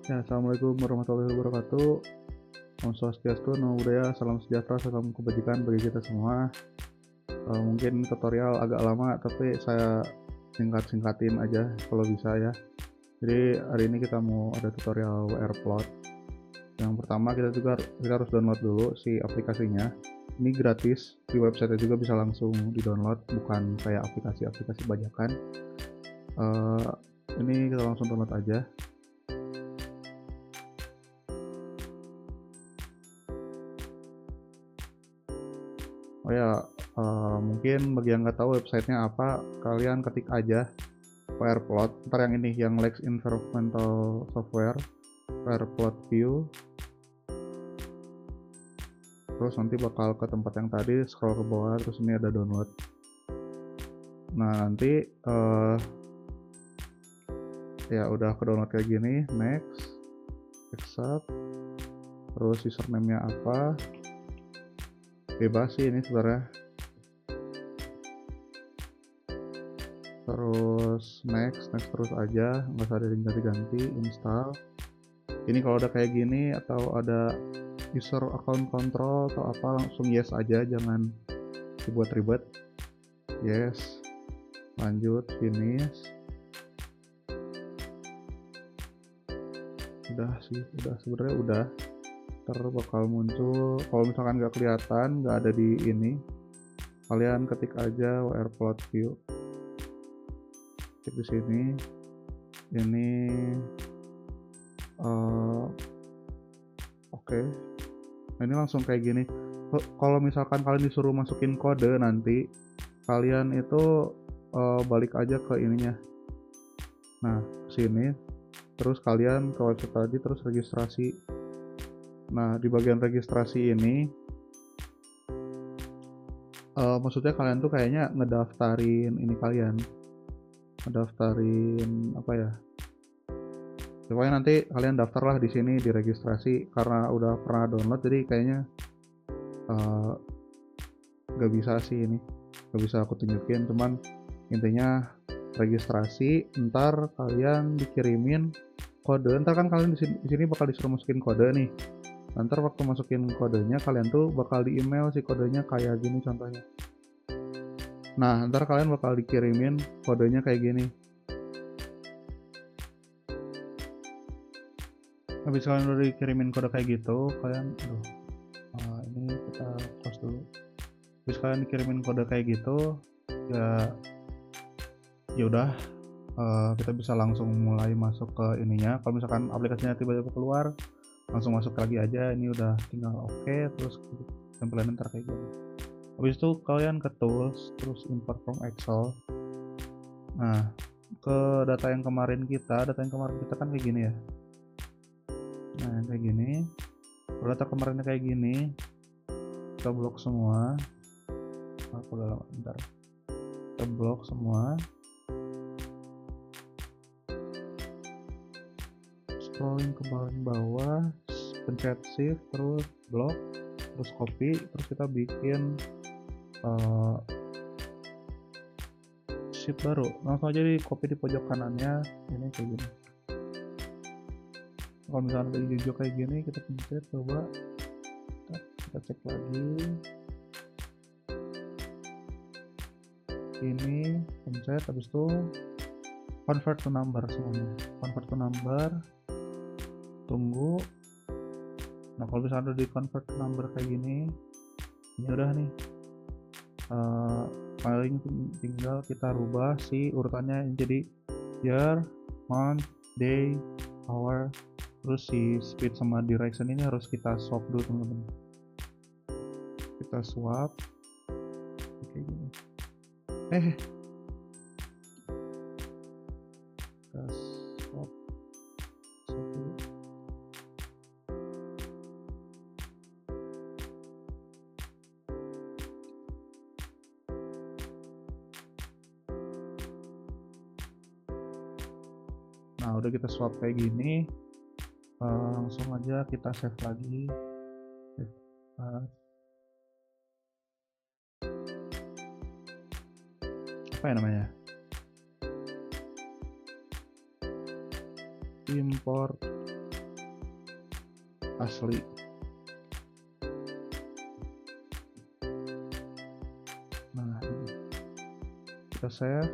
Ya, assalamualaikum warahmatullahi wabarakatuh. Om Swastiastu, Namo Buddhaya, salam sejahtera, salam kebajikan bagi kita semua. Mungkin tutorial agak lama, tapi saya singkat-singkatin aja kalau bisa ya. Jadi hari ini kita mau ada tutorial WR Plot. Yang pertama kita harus download dulu si aplikasinya. Ini gratis, di website juga bisa langsung di-download, bukan kayak aplikasi-aplikasi bajakan. Ini kita langsung download aja. Oh ya, mungkin bagi yang nggak tahu websitenya apa, kalian ketik aja WRplot. Ntar yang ini, yang Lex Environmental Software, WRplot View. Terus nanti bakal ke tempat yang tadi, scroll ke bawah, terus ini ada download. Nah nanti ya udah ke download kayak gini, next, accept, terus username-nya apa, bebas sih ini sebenarnya. Terus next terus aja, nggak usah ada ganti-ganti, install. Ini kalau udah kayak gini atau ada user account control atau apa, langsung yes aja, jangan dibuat ribet. Yes, lanjut, finish. Udah sih, udah sebenarnya udah. Ntar bakal muncul, kalau misalkan nggak kelihatan, nggak ada di ini, kalian ketik aja WRplot view, klik di sini. Ini oke. Nah, ini langsung kayak gini. Kalau misalkan kalian disuruh masukin kode, nanti kalian itu balik aja ke ininya. Nah, sini, terus kalian ke website tadi, terus registrasi. Nah, di bagian registrasi ini, maksudnya kalian tuh kayaknya ngedaftarin ini, kalian ngedaftarin apa ya? Pokoknya nanti kalian daftarlah di sini di registrasi, karena udah pernah download, jadi kayaknya nggak bisa sih ini, nggak bisa aku tunjukin. Cuman intinya registrasi, ntar kalian dikirimin kode. Ntar kan kalian di sini bakal disuruh masukin kode nih. Ntar waktu masukin kodenya, kalian tuh bakal di email si kodenya kayak gini contohnya. Nah, ntar kalian bakal dikirimin kodenya kayak gini. Habis kalian udah dikirimin kode kayak gitu, kalian ini kita close dulu. Habis kalian dikirimin kode kayak gitu, ya udah, kita bisa langsung mulai masuk ke ininya. Kalau misalkan aplikasinya tiba-tiba keluar, langsung masuk lagi aja. Ini udah tinggal oke, terus tampilan ntar kayak gini. Habis itu kalian ke tools, terus import from Excel. Nah, ke data yang kemarin kita kan kayak gini ya. Nah, kayak gini. Kalau data kemarinnya kayak gini, kita blok semua. Aku udah lama, bentar. Kita blok semua. Scrolling ke bawah, pencet shift, terus blok, terus copy, terus kita bikin sheet baru. Langsung aja di copy di pojok kanannya, ini kayak gini. Kalau misalnya udah hijau kayak gini, kita pencet, coba kita cek lagi. Ini pencet, habis itu convert to number semuanya. Convert to number, tunggu. Nah, kalau misalnya udah di convert to number kayak gini, ini udah nih. Paling tinggal kita rubah si urutannya jadi year, month, day, hour, terus si speed sama direction ini harus kita swap dulu teman-teman. Kita swap kayak gini. Kita swap dulu. Nah, udah kita swap kayak gini, langsung aja kita save lagi. Apa ya namanya? Import asli. Nah ini kita save,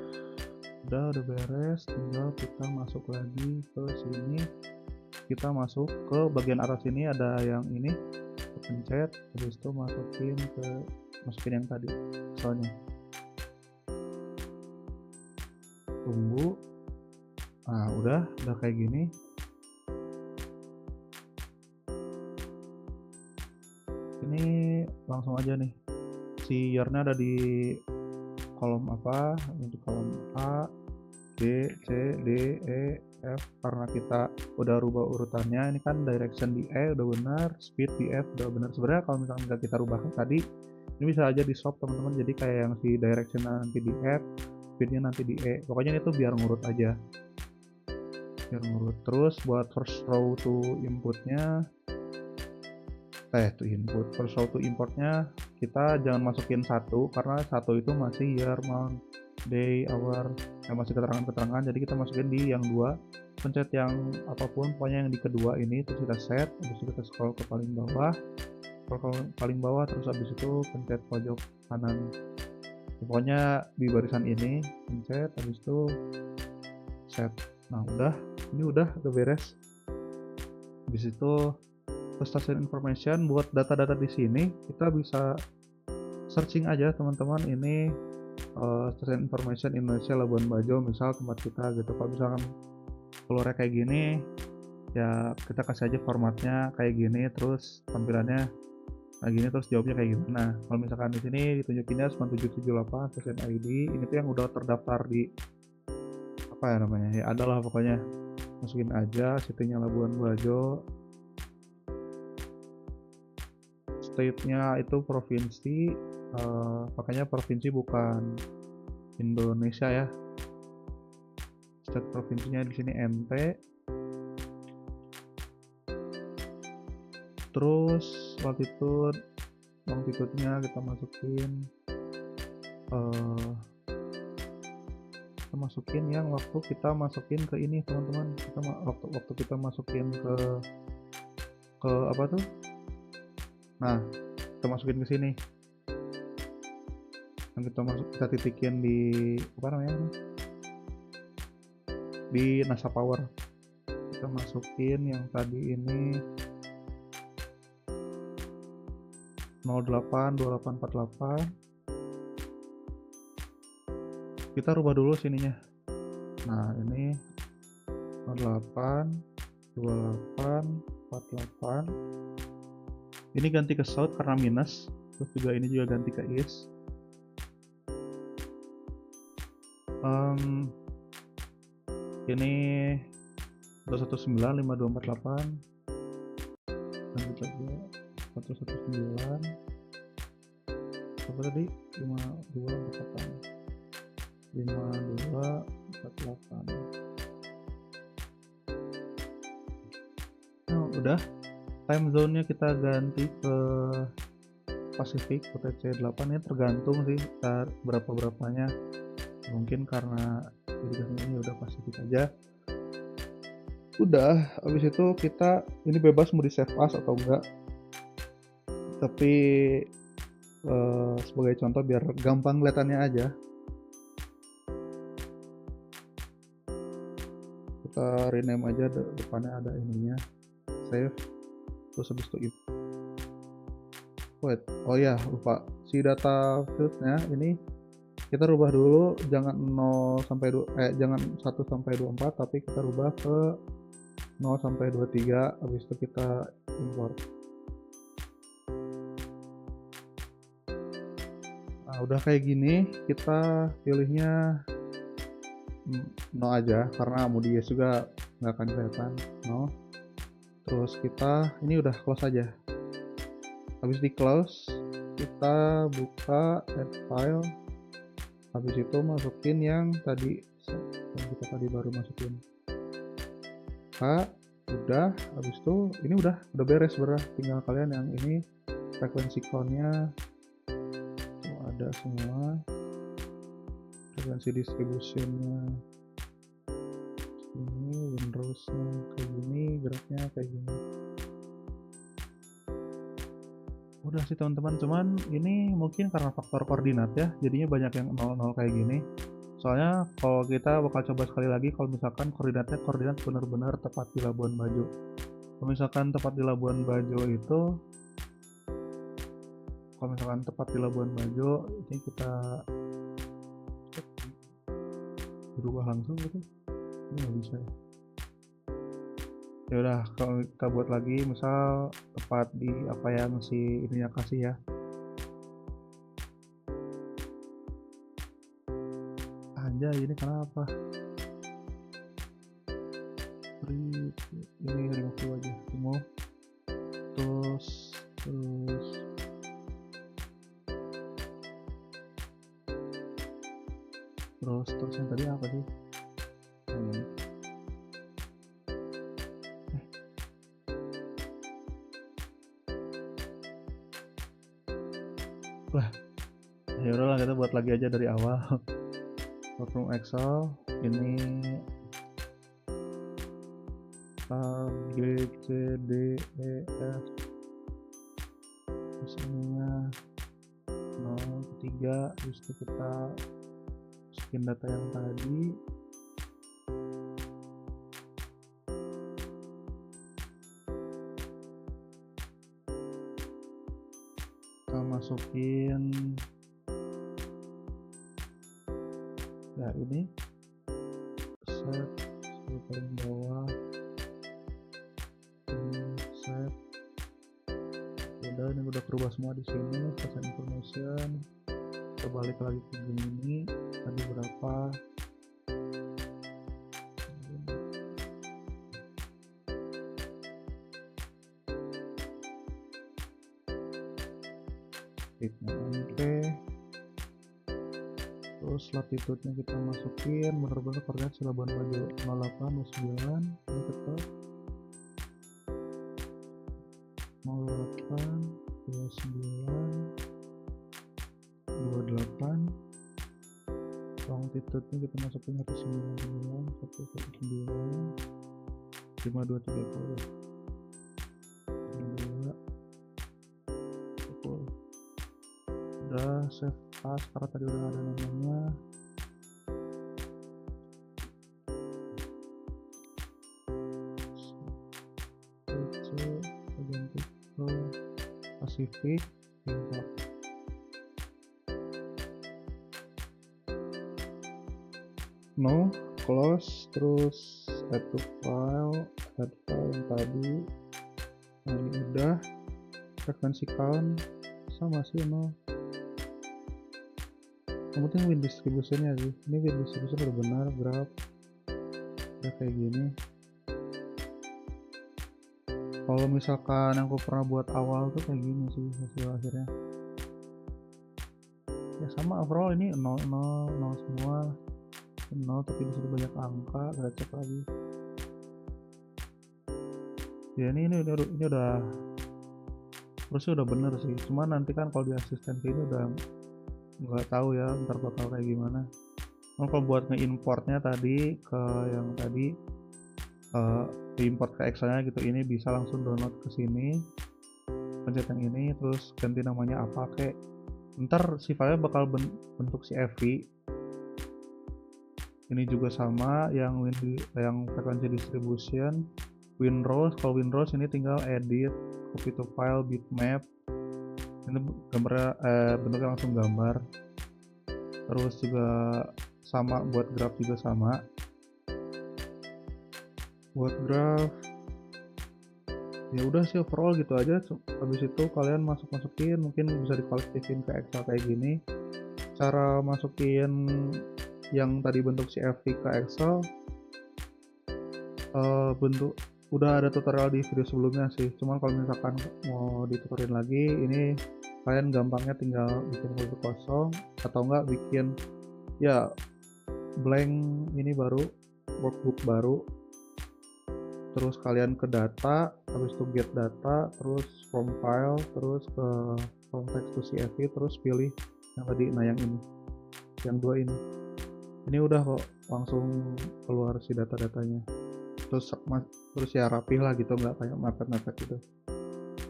udah beres, tinggal kita masuk lagi ke sini. Kita masuk ke bagian atas sini, ada yang ini, pencet, habis itu masukin yang tadi soalnya. Tunggu. Nah udah kayak gini. Ini langsung aja nih, si year-nya ada di kolom apa, di kolom A, B, C, D, E, F. Karena kita udah rubah urutannya, ini kan direction di E udah benar, speed di F udah benar. Sebenarnya kalau misalnya nggak kita rubah tadi, ini bisa aja di swap teman-teman, jadi kayak yang si direction nanti di F, speednya nanti di E. Pokoknya itu biar ngurut aja, biar ngurut. Terus buat first row to inputnya, first row to importnya kita jangan masukin satu, karena satu itu masih year, month, day, hour, masih keterangan-keterangan. Jadi kita masukin di yang dua, pencet yang apapun, pokoknya yang di kedua ini, terus kita set, habis itu kita scroll ke paling bawah, terus habis itu pencet pojok kanan, pokoknya di barisan ini pencet, habis itu set. Nah ini udah beres. Habis itu station information, buat data-data di sini kita bisa searching aja teman-teman. Ini station information Indonesia Labuan Bajo, misal tempat kita gitu. Kalau misalkan keluarnya kayak gini ya kita kasih aja formatnya kayak gini, terus tampilannya kayak gini, terus jawabnya kayak gimana. Kalau misalkan di sini ditunjukinnya 9778 station ID, ini tuh yang udah terdaftar di apa ya namanya ya, adalah pokoknya masukin aja city-nya Labuan Bajo, state-nya itu provinsi, makanya provinsi bukan Indonesia ya. State provinsinya di sini NT. Terus longitude-nya kita masukin yang waktu kita masukin ke ini teman-teman. Waktu kita masukin ke apa tuh? Nah, kita masukin ke sini. Yang kita titikin di apa namanya? Di NASA Power. Kita masukin yang tadi ini 082848. Kita rubah dulu sininya. Nah, ini 082848. Ini ganti ke south karena minus, terus juga ini juga ganti ke east. Ini 1195248, lanjut lagi 119 apa tadi 5248. Nah, udah time zone-nya kita ganti ke Pasifik UTC 8 ya, tergantung sih berapanya, mungkin karena ini udah Pasifik aja. Udah, habis itu kita ini bebas mau di save as atau enggak, tapi sebagai contoh biar gampang kelihatannya aja, kita rename aja, depannya ada ininya save, terus habis itu oh ya lupa, si data fieldnya ini kita rubah dulu, jangan 0 sampai 2 jangan 1 sampai 24, tapi kita rubah ke 0 sampai 23. Habis itu kita import. Nah, udah kayak gini, kita pilihnya no aja karena Moody juga nggak akan kelihatan, no. Terus kita ini udah close aja. Habis di close, kita buka add file. Habis itu masukin yang kita tadi baru masukin. Udah, habis itu ini udah beres sebenarnya, tinggal kalian yang ini frekuensi count-nya tuh ada semua, frekuensi distribution-nya ini, windrows-nya kayak gini, geraknya kayak gini. Udah sih teman-teman, cuman ini mungkin karena faktor koordinat ya, jadinya banyak yang 0-0 kayak gini. Soalnya kalau kita bakal coba sekali lagi kalau misalkan koordinat benar-benar tepat di Labuan Bajo. Kalau misalkan tepat di Labuan Bajo itu, kalau misalkan tepat di Labuan Bajo, ini kita berubah langsung gitu. Ini nggak bisa ya. Ya udah, kalau kita buat lagi, misal tepat di apa yang si ininya kasih ya. Anjay, ini kenapa? Ini remove dulu aja, remove. Terus yang tadi apa sih? Yang ini. Lah, ya udahlah kita buat lagi aja dari awal. Workroom Excel ini A B C D E F, terus ininya 0 ke 3, terus kita masukin data yang tadi. Kita masukin ya ini set paling bawah, set. Udah, ini udah berubah semua di sini. Set information, kita balik lagi ke gini, tadi berapa. Oke, terus latitude-nya kita masukin bener-bener koordinat Labuan Bajo 08 09, ini tetap 08 29 28. Longitude-nya kita masukin 199 119 5230 52. Udah save as karena tadi udah ada namanya. Ganti ke Pacific Impact. No, close, terus add to file yang tadi. Nah, ini udah. Frekuensi count sama sih, no. Yang penting win distribution-nya sih. Ini win distribution udah benar, graph udah kayak gini. Kalau misalkan yang aku pernah buat awal tuh kayak gini sih hasil akhirnya. Ya sama, overall ini 0 semua, 0 tapi disitu banyak angka. Kita cek lagi. Ya ini udah terusnya udah bener sih. Cuma nanti kan kalau di asisten ini udah nggak tahu ya ntar bakal kayak gimana. Kalau buat nge-importnya tadi ke yang tadi diimport ke Excel-nya gitu, ini bisa langsung download ke sini, pencet yang ini, terus ganti namanya apa kayak. Ntar si file bakal bentuk CSV. Ini juga sama yang frekuensi distribution, WinRows. Kalau WinRows ini tinggal edit, copy to file, bitmap. Ini gambarnya bentuknya langsung gambar. Terus juga sama buat graph juga sama. Buat graph ya udah sih overall gitu aja. Habis itu kalian masukin, mungkin bisa dikolektifin ke Excel kayak gini. Cara masukin yang tadi bentuk CSV ke Excel bentuk udah ada tutorial di video sebelumnya sih. Cuman kalau misalkan mau ditutorin lagi, ini kalian gampangnya tinggal bikin folder kosong atau enggak bikin ya blank ini baru, workbook baru. Terus kalian ke data, habis itu get data, terus from file, terus ke from text to CSV, terus pilih yang tadi. Nah yang ini, yang dua ini udah kok langsung keluar si data-datanya. Terus ya rapih lah gitu, nggak kayak mepet-mepet gitu.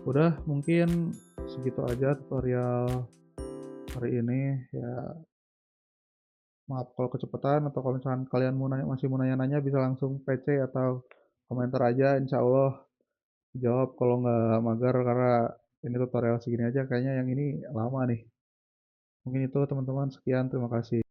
Udah, mungkin segitu aja tutorial hari ini ya. Maaf kalau kecepatan, atau kalau misalkan kalian masih mau nanya-nanya bisa langsung PC atau komentar aja, insya Allah jawab kalau nggak mager, karena ini tutorial segini aja kayaknya yang ini lama nih. Mungkin itu teman-teman, sekian, terima kasih.